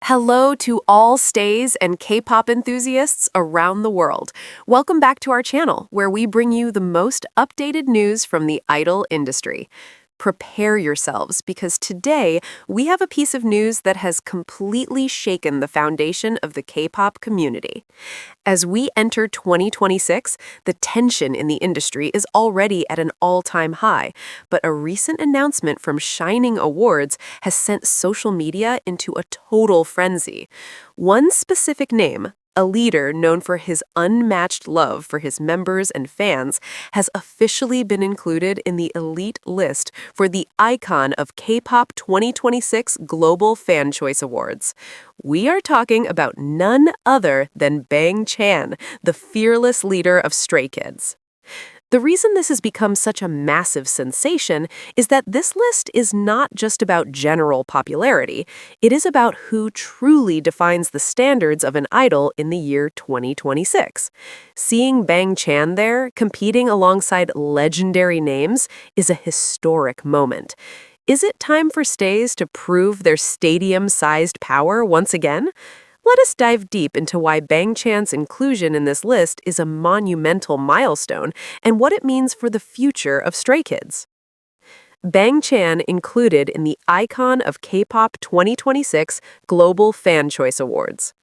Hello to all stays and K-pop enthusiasts around the world. Welcome back to our channel, where we bring you the most updated news from the idol industry. Prepare yourselves, because today we have a piece of news that has completely shaken the foundation of the K-pop community. As we enter 2026, the tension in the industry is already at an all-time high, but a recent announcement from Shining Awards has sent social media into a total frenzy. One specific name, a leader known for his unmatched love for his members and fans, has officially been included in the elite list for the Icon of K-pop 2026 Global Fan Choice Awards. We are talking about none other than Bang Chan, the fearless leader of Stray Kids. The reason this has become such a massive sensation is that this list is not just about general popularity. It is about who truly defines the standards of an idol in the year 2026. Seeing Bang Chan there, competing alongside legendary names, is a historic moment. Is it time for stays to prove their stadium-sized power once again? Let us dive deep into why Bang Chan's inclusion in this list is a monumental milestone and what it means for the future of Stray Kids. Bang Chan included in the Icon of K-pop 2026 Global Fan Choice Awards.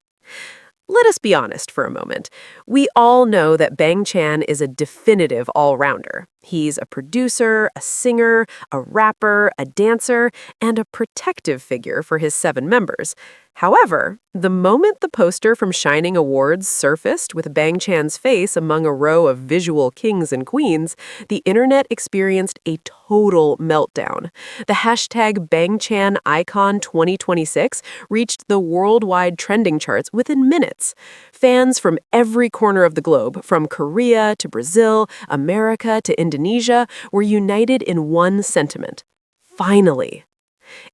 Let us be honest for a moment. We all know that Bang Chan is a definitive all-rounder. He's a producer, a singer, a rapper, a dancer, and a protective figure for his 7 members. However, the moment the poster from Shining Awards surfaced with Bang Chan's face among a row of visual kings and queens, the internet experienced a total meltdown. The hashtag BangChanIcon 2026 reached the worldwide trending charts within minutes. Fans from every corner of the globe, from Korea to Brazil, America to Indonesia, were united in one sentiment: finally.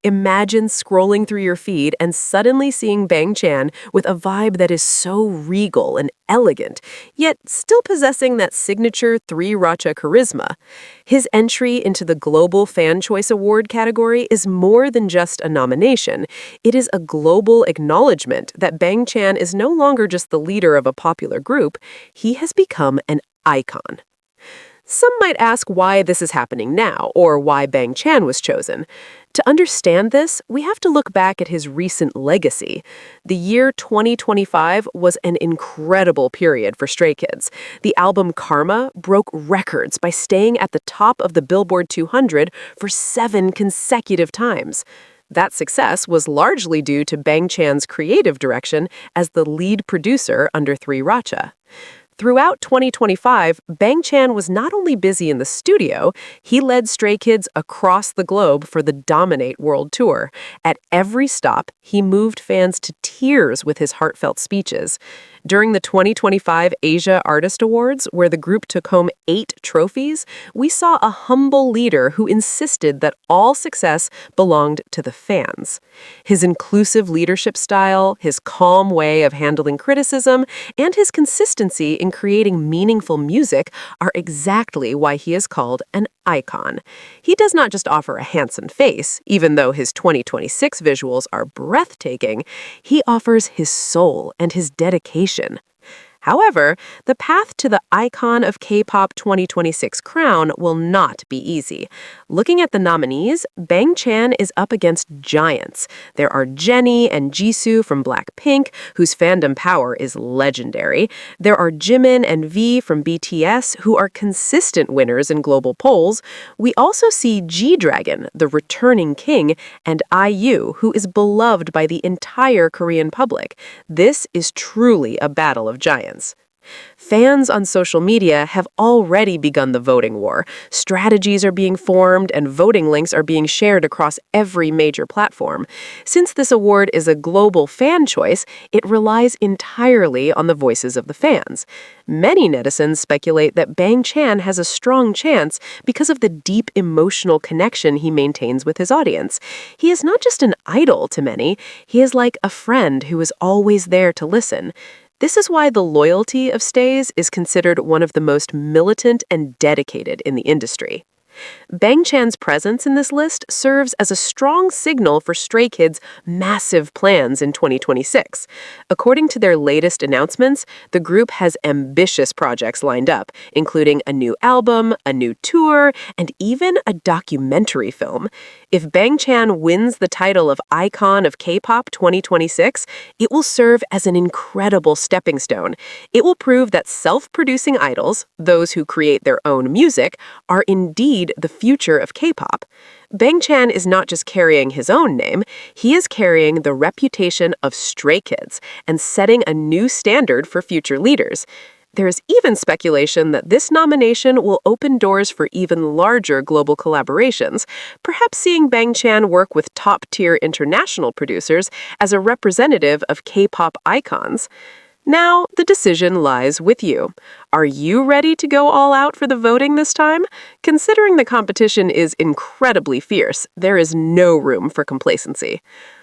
Imagine scrolling through your feed and suddenly seeing Bang Chan with a vibe that is so regal and elegant, yet still possessing that signature 3-Racha charisma. His entry into the Global Fan Choice Award category is more than just a nomination. It is a global acknowledgement that Bang Chan is no longer just the leader of a popular group. He has become an icon. Some might ask why this is happening now, or why Bang Chan was chosen. To understand this, we have to look back at his recent legacy. The year 2025 was an incredible period for Stray Kids. The album Karma broke records by staying at the top of the Billboard 200 for 7 consecutive times. That success was largely due to Bang Chan's creative direction as the lead producer under 3-Racha. Throughout 2025, Bang Chan was not only busy in the studio, he led Stray Kids across the globe for the Dominate World Tour. At every stop, he moved fans to tears with his heartfelt speeches. During the 2025 Asia Artist Awards, where the group took home 8 trophies, we saw a humble leader who insisted that all success belonged to the fans. His inclusive leadership style, his calm way of handling criticism, and his consistency in creating meaningful music are exactly why he is called an icon. He does not just offer a handsome face, even though his 2026 visuals are breathtaking. He offers his soul and his dedication. However, the path to the Icon of K-pop 2026 crown will not be easy. Looking at the nominees, Bang Chan is up against giants. There are Jennie and Jisoo from BLACKPINK, whose fandom power is legendary. There are Jimin and V from BTS, who are consistent winners in global polls. We also see G-Dragon, the returning king, and IU, who is beloved by the entire Korean public. This is truly a battle of giants. Fans on social media have already begun the voting war. Strategies are being formed and voting links are being shared across every major platform. Since this award is a global fan choice, it relies entirely on the voices of the fans. Many netizens speculate that Bang Chan has a strong chance because of the deep emotional connection he maintains with his audience. He is not just an idol to many, he is like a friend who is always there to listen. This is why the loyalty of stays is considered one of the most militant and dedicated in the industry. Bang Chan's presence in this list serves as a strong signal for Stray Kids' massive plans in 2026. According to their latest announcements, the group has ambitious projects lined up, including a new album, a new tour, and even a documentary film. If Bang Chan wins the title of Icon of K-pop 2026, it will serve as an incredible stepping stone. It will prove that self-producing idols, those who create their own music, are indeed the future of K-pop. Bang Chan is not just carrying his own name, he is carrying the reputation of Stray Kids and setting a new standard for future leaders. There is even speculation that this nomination will open doors for even larger global collaborations, perhaps seeing Bang Chan work with top-tier international producers as a representative of K-pop icons. Now, the decision lies with you. Are you ready to go all out for the voting this time? Considering the competition is incredibly fierce, there is no room for complacency.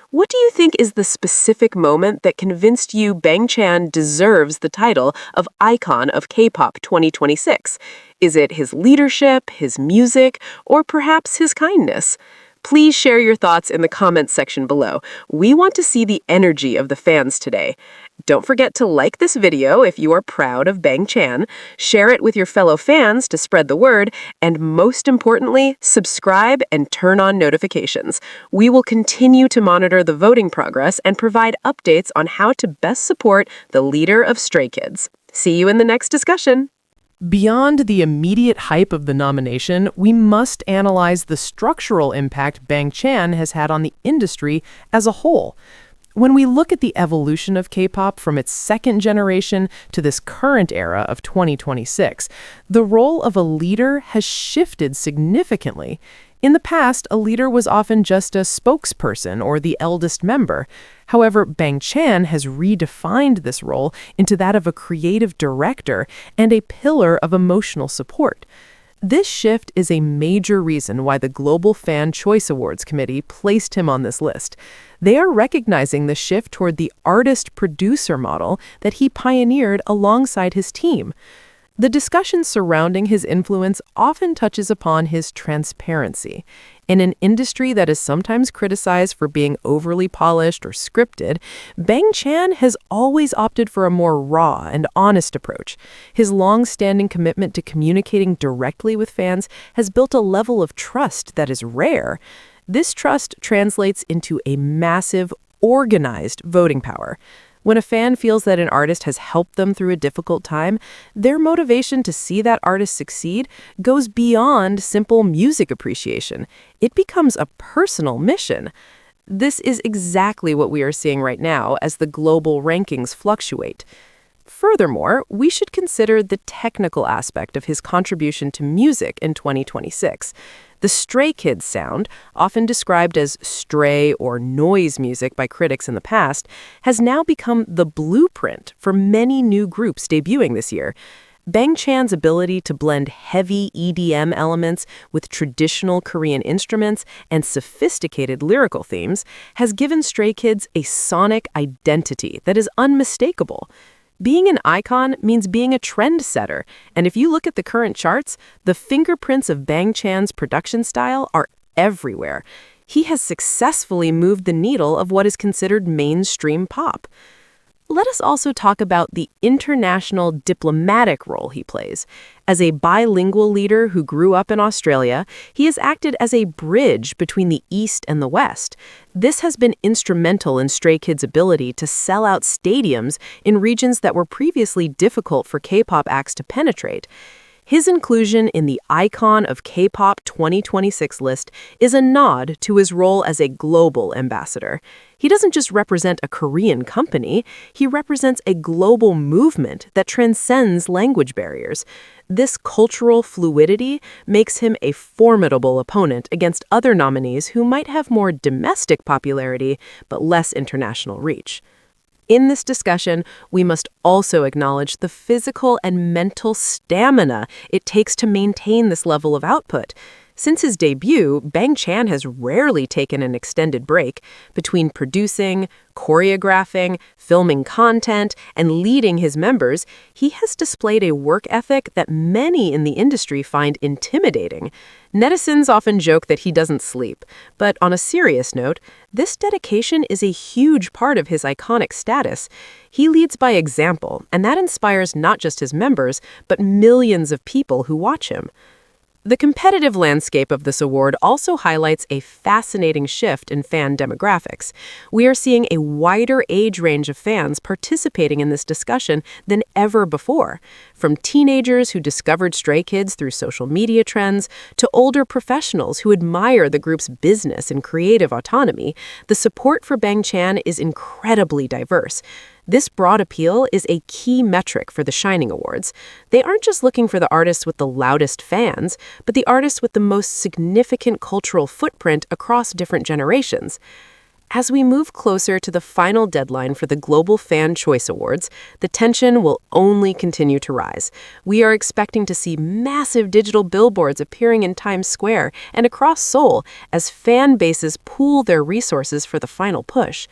What do you think is the specific moment that convinced you Bang Chan deserves the title of Icon of K-pop 2026? Is it his leadership, his music, or perhaps his kindness? Please share your thoughts in the comments section below. We want to see the energy of the fans today. Don't forget to like this video if you are proud of Bang Chan, share it with your fellow fans to spread the word, and most importantly, subscribe and turn on notifications. We will continue to monitor the voting progress and provide updates on how to best support the leader of Stray Kids. See you in the next discussion. Beyond the immediate hype of the nomination, we must analyze the structural impact Bang Chan has had on the industry as a whole. When we look at the evolution of K-pop from its second generation to this current era of 2026, the role of a leader has shifted significantly. In the past, a leader was often just a spokesperson or the eldest member. However, Bang Chan has redefined this role into that of a creative director and a pillar of emotional support. This shift is a major reason why the Global Fan Choice Awards Committee placed him on this list. They are recognizing the shift toward the artist-producer model that he pioneered alongside his team. The discussion surrounding his influence often touches upon his transparency. In an industry that is sometimes criticized for being overly polished or scripted, Bang Chan has always opted for a more raw and honest approach. His long-standing commitment to communicating directly with fans has built a level of trust that is rare. This trust translates into a massive, organized voting power. When a fan feels that an artist has helped them through a difficult time, their motivation to see that artist succeed goes beyond simple music appreciation. It becomes a personal mission. This is exactly what we are seeing right now as the global rankings fluctuate. Furthermore, we should consider the technical aspect of his contribution to music in 2026. The Stray Kids sound, often described as stray or noise music by critics in the past, has now become the blueprint for many new groups debuting this year. Bang Chan's ability to blend heavy EDM elements with traditional Korean instruments and sophisticated lyrical themes has given Stray Kids a sonic identity that is unmistakable. Being an icon means being a trendsetter, and if you look at the current charts, the fingerprints of Bang Chan's production style are everywhere. He has successfully moved the needle of what is considered mainstream pop. Let us also talk about the international diplomatic role he plays. As a bilingual leader who grew up in Australia, he has acted as a bridge between the East and the West. This has been instrumental in Stray Kids' ability to sell out stadiums in regions that were previously difficult for K-pop acts to penetrate. His inclusion in the Icon of K-pop 2026 list is a nod to his role as a global ambassador. He doesn't just represent a Korean company, he represents a global movement that transcends language barriers. This cultural fluidity makes him a formidable opponent against other nominees who might have more domestic popularity but less international reach. In this discussion, we must also acknowledge the physical and mental stamina it takes to maintain this level of output. Since his debut, Bang Chan has rarely taken an extended break between producing, choreographing, filming content, and leading his members. He has displayed a work ethic that many in the industry find intimidating. Netizens often joke that he doesn't sleep, but on a serious note, this dedication is a huge part of his iconic status. He leads by example, and that inspires not just his members, but millions of people who watch him. The competitive landscape of this award also highlights a fascinating shift in fan demographics. We are seeing a wider age range of fans participating in this discussion than ever before, from teenagers who discovered Stray Kids through social media trends to older professionals who admire the group's business and creative autonomy. The support for Bang Chan is incredibly diverse. This broad appeal is a key metric for the Shining Awards. They aren't just looking for the artists with the loudest fans, but the artists with the most significant cultural footprint across different generations. As we move closer to the final deadline for the Global Fan Choice Awards, the tension will only continue to rise. We are expecting to see massive digital billboards appearing in Times Square and across Seoul as fan bases pool their resources for the final push.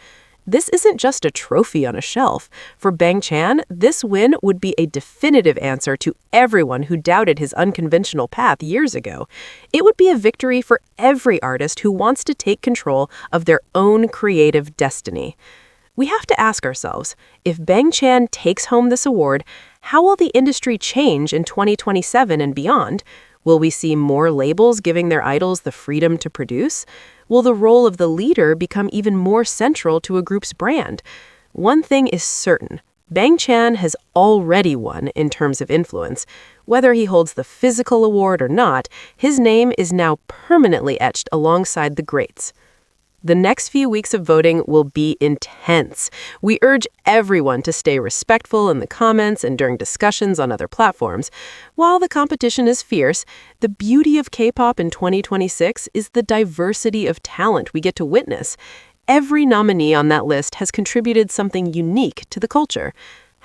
This isn't just a trophy on a shelf. For Bang Chan, this win would be a definitive answer to everyone who doubted his unconventional path years ago. It would be a victory for every artist who wants to take control of their own creative destiny. We have to ask ourselves, if Bang Chan takes home this award, how will the industry change in 2027 and beyond? Will we see more labels giving their idols the freedom to produce? Will the role of the leader become even more central to a group's brand? One thing is certain. Bang Chan has already won in terms of influence. Whether he holds the physical award or not, his name is now permanently etched alongside the greats. The next few weeks of voting will be intense. We urge everyone to stay respectful in the comments and during discussions on other platforms. While the competition is fierce, the beauty of K-pop in 2026 is the diversity of talent we get to witness. Every nominee on that list has contributed something unique to the culture.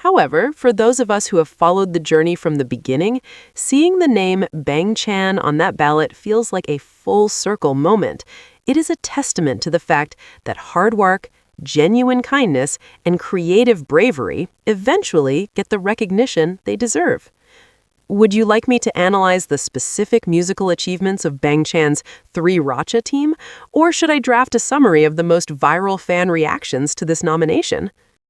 However, for those of us who have followed the journey from the beginning, seeing the name Bang Chan on that ballot feels like a full circle moment. It is a testament to the fact that hard work, genuine kindness, and creative bravery eventually get the recognition they deserve. Would you like me to analyze the specific musical achievements of Bang Chan's Three Racha team, or should I draft a summary of the most viral fan reactions to this nomination?